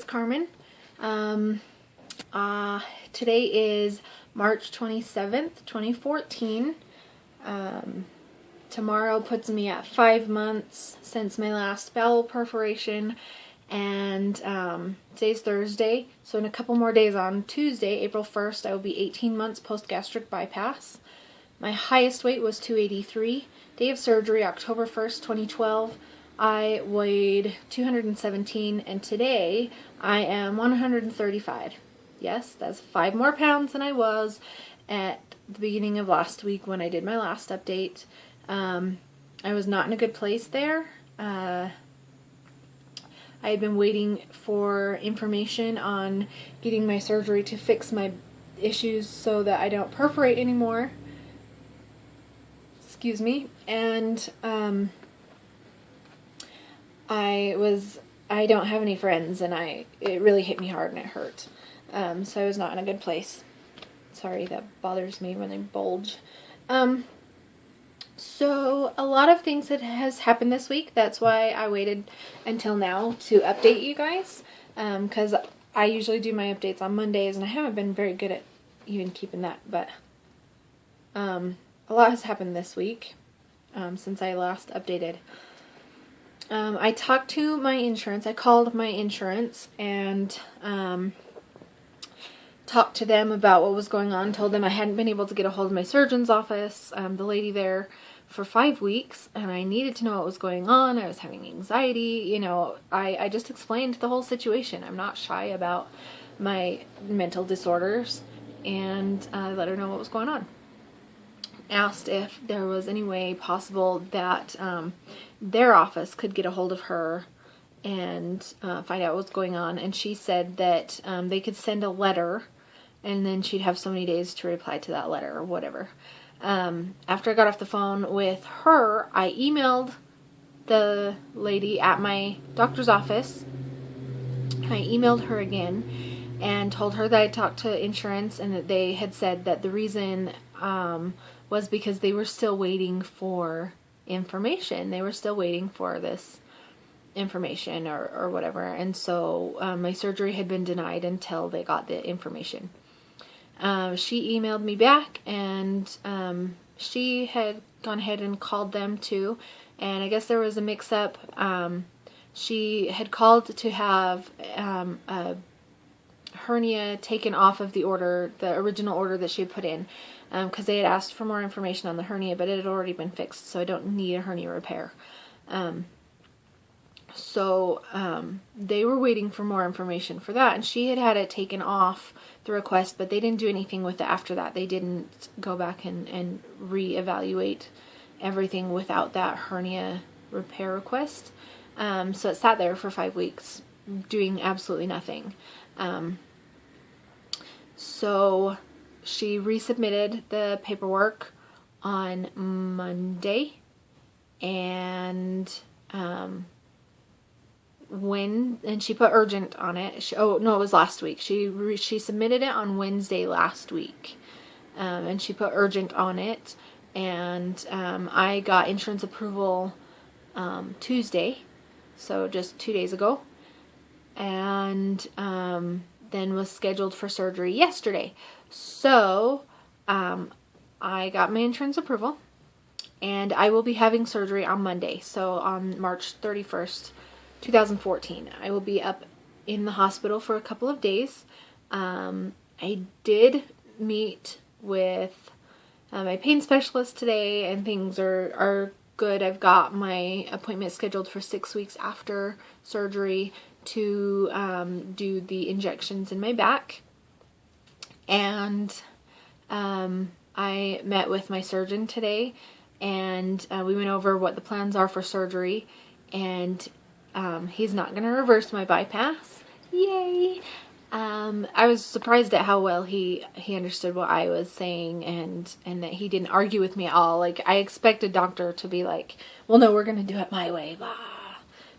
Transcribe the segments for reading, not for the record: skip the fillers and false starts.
Carmen. Today is March 27th, 2014. Tomorrow puts me at 5 months since my last bowel perforation, and today's Thursday, so in a couple more days on Tuesday, April 1st, I will be 18 months post-gastric bypass. My highest weight was 283. Day of surgery, October 1st, 2012. I weighed 217, and today I am 135. Yes, that's 5 more pounds than I was at the beginning of last week when I did my last update. I was not in a good place there. I had been waiting for information on getting my surgery to fix my issues so that I don't perforate anymore. Excuse me. And I don't have any friends, and it really hit me hard and it hurt. So I was not in a good place. Sorry, that bothers me when they bulge. So a lot of things that has happened this week. That's why I waited until now to update you guys. Because I usually do my updates on Mondays, and I haven't been very good at even keeping that. But a lot has happened this week since I last updated. I talked to my insurance. I called my insurance and talked to them about what was going on. Told them I hadn't been able to get a hold of my surgeon's office, the lady there, for 5 weeks, and I needed to know what was going on. I was having anxiety. You know, I just explained the whole situation. I'm not shy about my mental disorders, and I let her know what was going on. Asked if there was any way possible that their office could get a hold of her and find out what's going on, and she said that they could send a letter, and then she'd have so many days to reply to that letter or whatever. After I got off the phone with her, I emailed the lady at my doctor's office. I emailed her again and told her that I talked to insurance and that they had said that the reason was because they were still waiting for information. They were still waiting for this information or whatever. And so my surgery had been denied until they got the information. She emailed me back, and she had gone ahead and called them too. And I guess there was a mix-up. She had called to have a hernia taken off of the order, the original order that she had put in, because they had asked for more information on the hernia, but it had already been fixed, so I don't need a hernia repair. So they were waiting for more information for that, and she had had it taken off the request, but they didn't do anything with it after that. They didn't go back and reevaluate everything without that hernia repair request. So it sat there for 5 weeks doing absolutely nothing. So she resubmitted the paperwork on Monday, and she put urgent on it. It was last week. She submitted it on Wednesday last week, and she put urgent on it, and I got insurance approval Tuesday, so just 2 days ago, and then was scheduled for surgery yesterday. So I got my insurance approval, and I will be having surgery on Monday, so on March 31st, 2014. I will be up in the hospital for a couple of days. I did meet with my pain specialist today, and things are good. I've got my appointment scheduled for 6 weeks after surgery to do the injections in my back. And I met with my surgeon today, and we went over what the plans are for surgery, and he's not going to reverse my bypass. Yay! I was surprised at how well he understood what I was saying, and that he didn't argue with me at all. Like, I expect a doctor to be like, well, no, we're going to do it my way, blah.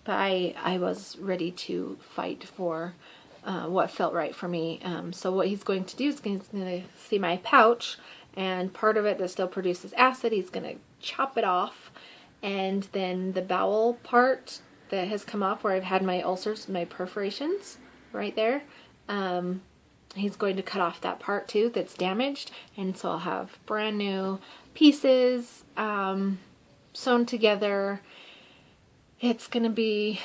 But I was ready to fight for what felt right for me. So what he's going to do is he's going to see my pouch, and part of it that still produces acid, he's going to chop it off, and then the bowel part that has come off where I've had my ulcers, my perforations, right there. He's going to cut off that part too that's damaged, and so I'll have brand new pieces sewn together. It's gonna be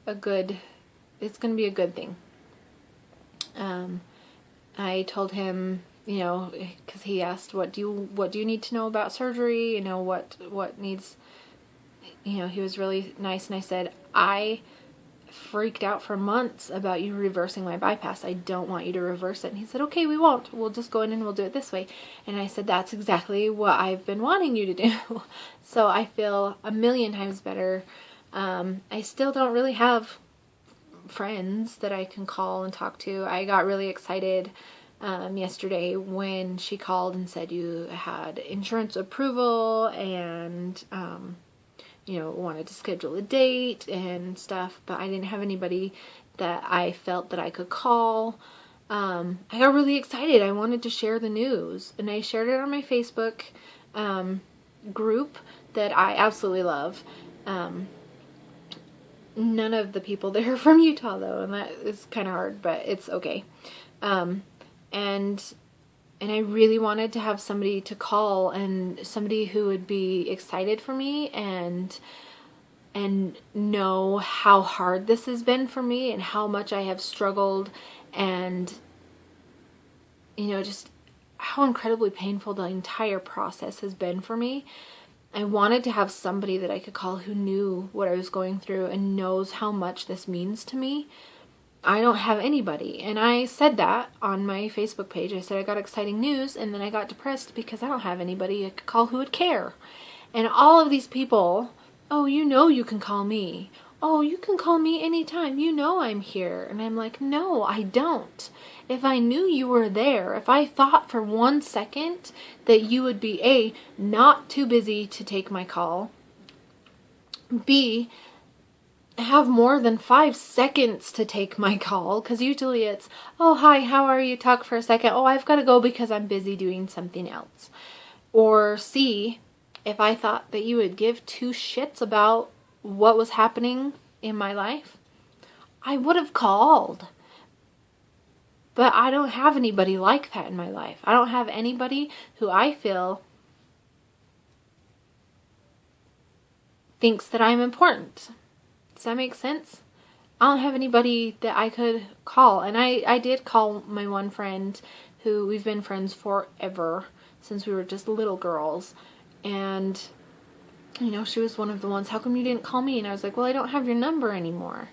a good thing. I told him, you know, because he asked, what do you need to know about surgery? You know, what needs, you know, he was really nice, and I said, I freaked out for months about you reversing my bypass. I don't want you to reverse it. And he said, okay, we won't. We'll just go in and we'll do it this way. And I said, that's exactly what I've been wanting you to do. So I feel a million times better. I still don't really have friends that I can call and talk to. I got really excited yesterday when she called and said you had insurance approval and you know, wanted to schedule a date and stuff, but I didn't have anybody that I felt that I could call. I got really excited. I wanted to share the news, and I shared it on my Facebook group that I absolutely love. None of the people there are from Utah though, and that is kind of hard, but it's okay. And I really wanted to have somebody to call, and somebody who would be excited for me and know how hard this has been for me and how much I have struggled, and you know, just how incredibly painful the entire process has been for me. I wanted to have somebody that I could call who knew what I was going through and knows how much this means to me. I don't have anybody. And I said that on my Facebook page. I said I got exciting news, and then I got depressed because I don't have anybody I could call who would care. And all of these people, oh, you know you can call me. Oh, you can call me anytime. You know I'm here. And I'm like, no, I don't. If I knew you were there, if I thought for 1 second that you would be A, not too busy to take my call, B, have more than 5 seconds to take my call, because usually it's, oh, hi, how are you, talk for a second, oh, I've got to go because I'm busy doing something else. Or C, if I thought that you would give 2 shits about what was happening in my life, I would have called. But I don't have anybody like that in my life. I don't have anybody who I feel thinks that I'm important. Does that make sense? I don't have anybody that I could call. And I did call my one friend who we've been friends forever, since we were just little girls. And, you know, she was one of the ones, how come you didn't call me? And I was like, well, I don't have your number anymore.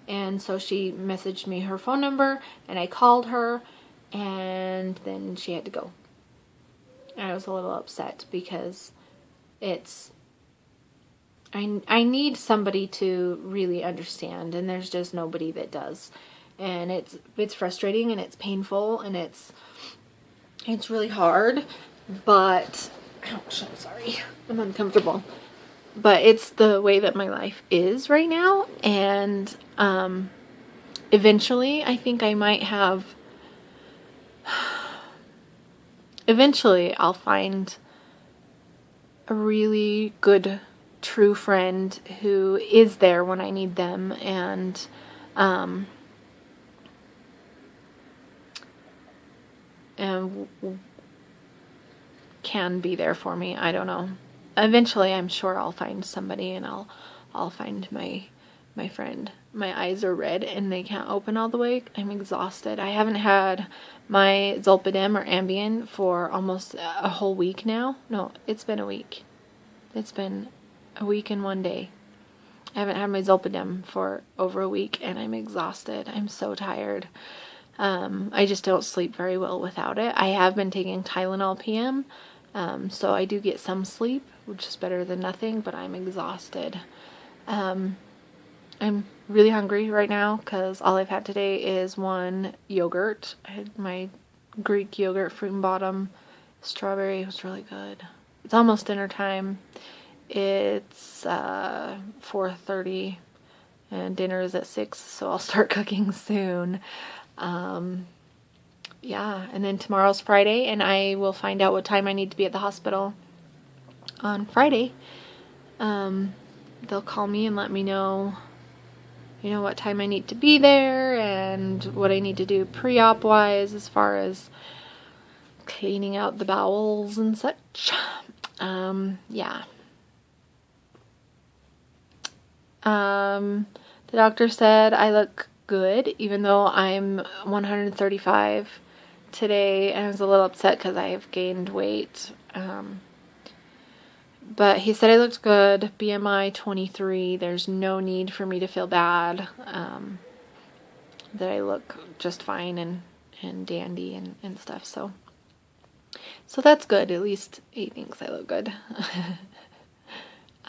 And so she messaged me her phone number, and I called her, and then she had to go. And I was a little upset because it's, I need somebody to really understand, and there's just nobody that does. And it's frustrating, and it's painful, and it's really hard, but, ouch, I'm sorry, I'm uncomfortable. But it's the way that my life is right now, and eventually I think I might have, eventually I'll find a really good, true friend who is there when I need them, and can be there for me. I don't know. Eventually, I'm sure I'll find somebody, and I'll find my friend. My eyes are red and they can't open all the way. I'm exhausted. I haven't had my Zolpidem or Ambien for almost a whole week now. No, it's been a week. It's been a week and 1 day. I haven't had my Zolpidem for over a week, and I'm exhausted. I'm so tired. I just don't sleep very well without it. I have been taking Tylenol PM, so I do get some sleep, which is better than nothing, but I'm exhausted. I'm really hungry right now because all I've had today is one yogurt. I had my Greek yogurt, fruit and bottom, strawberry. It was really good. It's almost dinner time. It's 4:30 and dinner is at 6, so I'll start cooking soon. Yeah, and then tomorrow's Friday, and I will find out what time I need to be at the hospital on Friday. They'll call me and let me know, you know, what time I need to be there, and what I need to do pre-op wise as far as cleaning out the bowels and such. Yeah. The doctor said I look good, even though I'm 135 today, and I was a little upset because I have gained weight. But he said I looked good. BMI 23. There's no need for me to feel bad. That I look just fine and dandy and stuff. So that's good. At least he thinks I look good.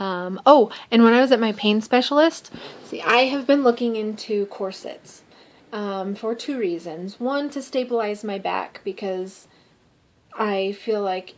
Oh, and when I was at my pain specialist, see, I have been looking into corsets for two reasons. One, to stabilize my back, because I feel like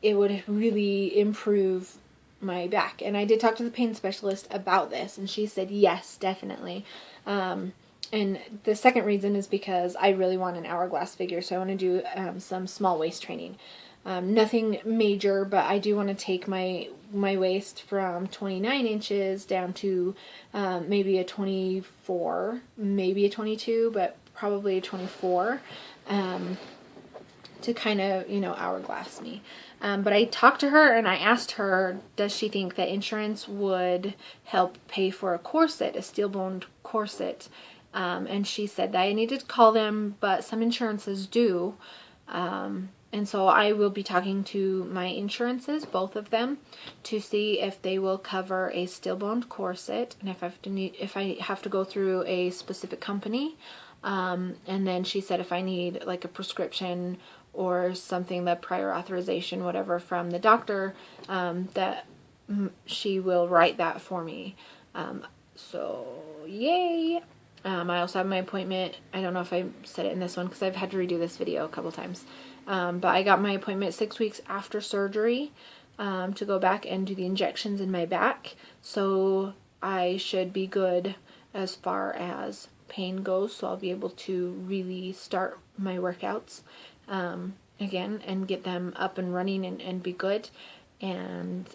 it would really improve my back. And I did talk to the pain specialist about this, and she said yes, definitely. And the second reason is because I really want an hourglass figure, so I want to do some small waist training. Nothing major, but I do want to take my waist from 29 inches down to maybe a 24, maybe a 22, but probably a 24, to kind of, hourglass me. But I talked to her and I asked her, does she think that insurance would help pay for a corset, a steel-boned corset? And she said that I needed to call them, but some insurances do. And so I will be talking to my insurances, both of them, to see if they will cover a steel-boned corset, and if I have to go through a specific company. And then she said if I need like a prescription or something, the prior authorization, whatever, from the doctor, that she will write that for me. So yay! I also have my appointment. I don't know if I said it in this one because I've had to redo this video a couple times. But I got my appointment 6 weeks after surgery to go back and do the injections in my back. So I should be good as far as pain goes. So I'll be able to really start my workouts again and get them up and running and be good. And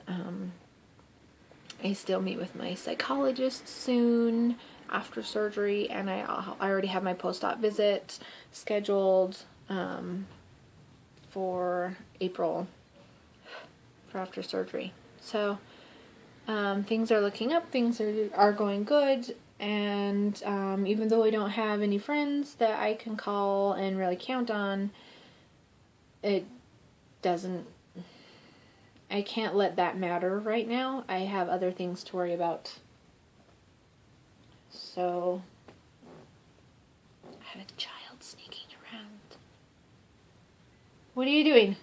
I still meet with my psychologist soon after surgery, and I already have my post-op visit scheduled for April for after surgery. So things are looking up, things are going good, and even though I don't have any friends that I can call and really count on, I can't let that matter right now. I have other things to worry about. So I have a child sneaking around. What are you doing?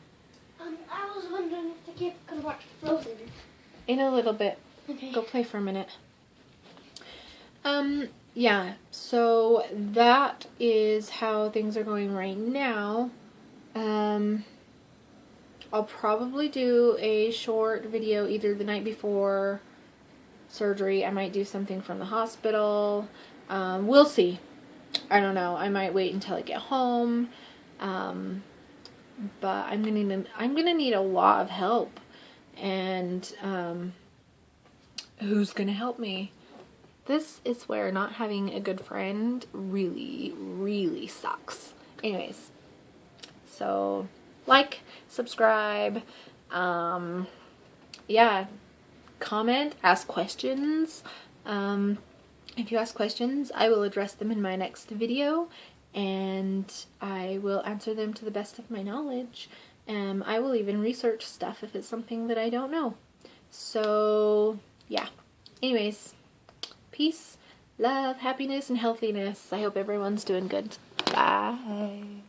I was wondering if the kid could watch Frozen. In a little bit. Okay. Go play for a minute. Yeah, so that is how things are going right now. I'll probably do a short video either the night before surgery. I might do something from the hospital. We'll see. I don't know. I might wait until I get home. But I'm gonna need a lot of help. And who's gonna help me? This is where not having a good friend really, really sucks. Anyways, so like, subscribe, yeah, comment, ask questions. If you ask questions, I will address them in my next video, and I will answer them to the best of my knowledge. I will even research stuff if it's something that I don't know. So, yeah. Anyways, peace, love, happiness, and healthiness. I hope everyone's doing good. Bye.